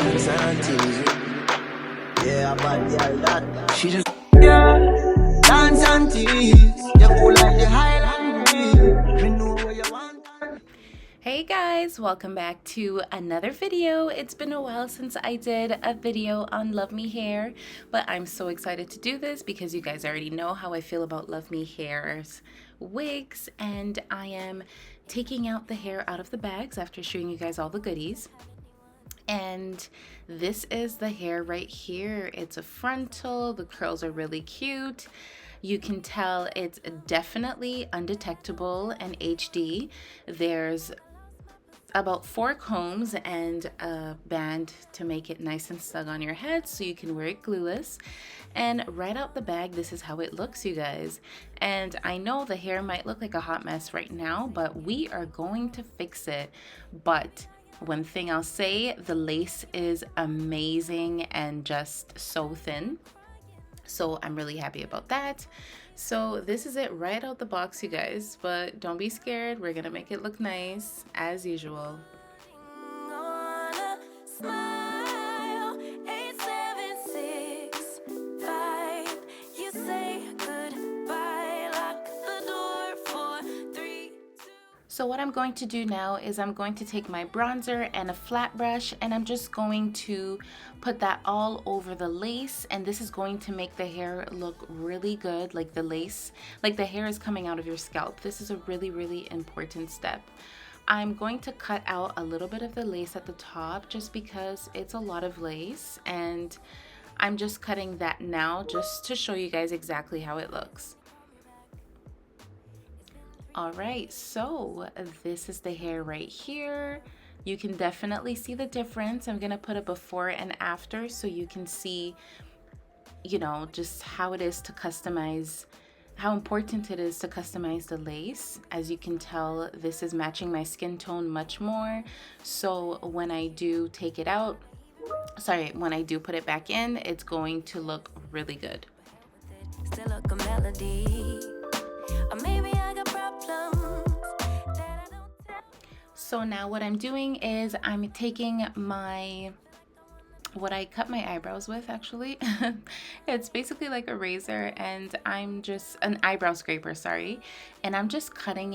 dance and tease. Yeah, but yeah, that she just dance and tease. You cool like the Highland breeze. We know where you want. Hey guys, welcome back to another video. It's been a while since I did a video on Love Me Hair, but I'm so excited to do this because you guys already know how I feel about Love Me Hair's wigs, and I am taking out the hair out of the bags after showing you guys all the goodies. And this is the hair right here. It's a frontal. The curls are really cute. You can tell it's definitely undetectable and HD. There's about 4 combs and a band to make it nice and snug on your head so you can wear it glueless. And right out the bag, this is how it looks, you guys. And I know the hair might look like a hot mess right now, but we are going to fix it. But one thing I'll say, the lace is amazing and just so thin. So I'm really happy about that. So this is it right out the box, you guys, but don't be scared. We're gonna make it look nice as usual. So what I'm going to do now is I'm going to take my bronzer and a flat brush, and I'm just going to put that all over the lace, and this is going to make the hair look really good, like the lace, like the hair is coming out of your scalp. This is a really important step. I'm going to cut out a little bit of the lace at the top just because it's a lot of lace, and I'm just cutting that now just to show you guys exactly how it looks. All right, so this is the hair right here. You can definitely see the difference. I'm gonna put a before and after so you can see, you know, just how it is to customize, how important it is to customize the lace. As you can tell, this is matching my skin tone much more. So when I do take it out, when I do put it back in, it's going to look really good. Still like a melody. Or maybe I got problems that I don't tell. So now what I'm doing is I'm taking what I cut my eyebrows with, actually. It's basically like a razor, and I'm just an eyebrow scraper, sorry. And I'm just cutting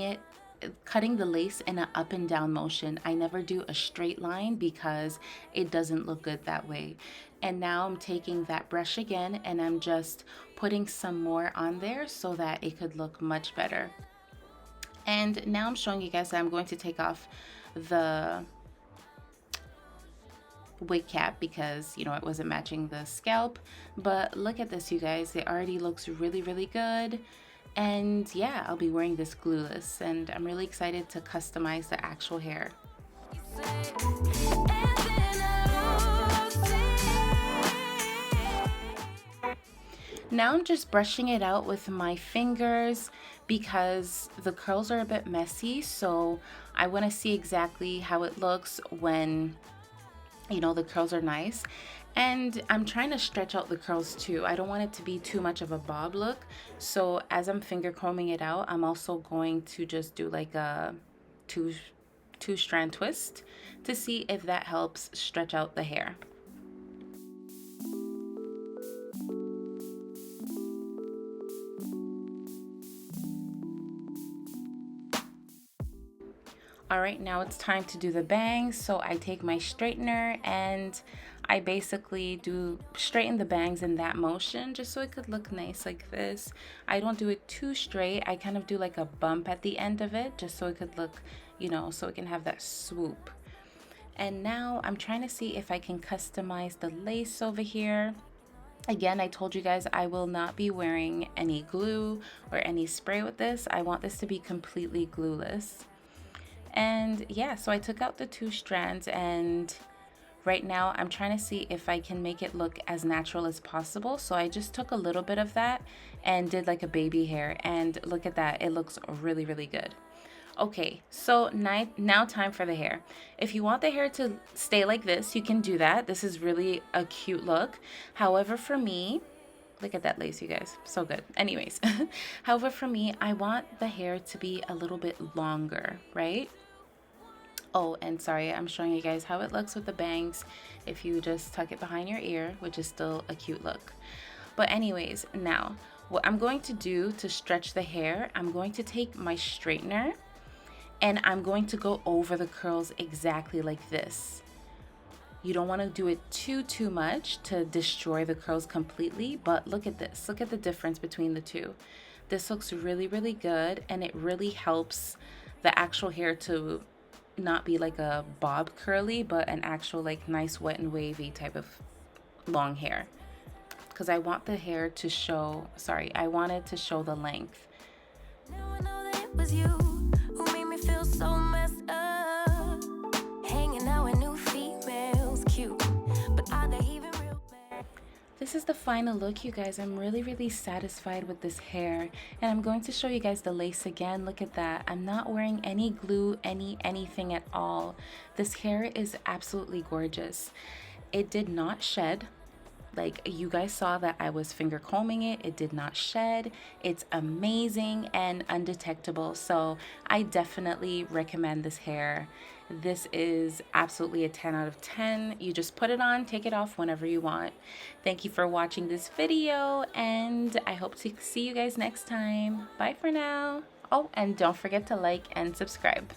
the lace in an up and down motion. I never do a straight line because it doesn't look good that way. And now I'm taking that brush again and I'm just putting some more on there so that it could look much better. And now I'm showing you guys that I'm going to take off the wig cap because, you know, it wasn't matching the scalp. But look at this, you guys. It already looks really good. And yeah, I'll be wearing this glueless, and I'm really excited to customize the actual hair. Now I'm just brushing it out with my fingers because the curls are a bit messy, so I want to see exactly how it looks when, you know, the curls are nice. And I'm trying to stretch out the curls too. I don't want it to be too much of a bob look. So as I'm finger combing it out, I'm also going to just do like a two strand twist to see if that helps stretch out the hair. All right, now it's time to do the bangs. So I take my straightener and I basically straighten the bangs in that motion just so it could look nice like this. I don't do it too straight. I kind of do like a bump at the end of it just so it could look, you know, so it can have that swoop. And now I'm trying to see if I can customize the lace over here. Again, I told you guys I will not be wearing any glue or any spray with this. I want this to be completely glueless. And yeah, so I took out the 2 strands, and right now I'm trying to see if I can make it look as natural as possible. So I just took a little bit of that and did like a baby hair, and look at that, it looks really good. Okay, so now time for the hair. If you want the hair to stay like this, you can do that. This is really a cute look. However, for me, look at that lace, you guys, so good. Anyways, however, for me, I want the hair to be a little bit longer, right? Oh, and sorry, I'm showing you guys how it looks with the bangs if you just tuck it behind your ear, which is still a cute look. But anyways, now what I'm going to do to stretch the hair, I'm going to take my straightener and I'm going to go over the curls exactly like this. You don't want to do it too much to destroy the curls completely, but look at this. Look at the difference between the two. This looks really good, and it really helps the actual hair to not be like a bob curly, but an actual like nice wet and wavy type of long hair. Because I want the hair to show, sorry, I wanted to show the length. Now I know that it was you who made me feel so messed up. Hanging out with new females, cute, but are they even real bad? This is the final look, you guys. I'm really satisfied with this hair, and I'm going to show you guys the lace again. Look at that. I'm not wearing any glue, anything at all. This hair is absolutely gorgeous. It did not shed. Like, you guys saw that I was finger combing it. It did not shed. It's amazing and undetectable. So I definitely recommend this hair. This is absolutely a 10 out of 10. You just put it on, take it off whenever you want. Thank you for watching this video, and I hope to see you guys next time. Bye for now. Oh, and don't forget to like and subscribe.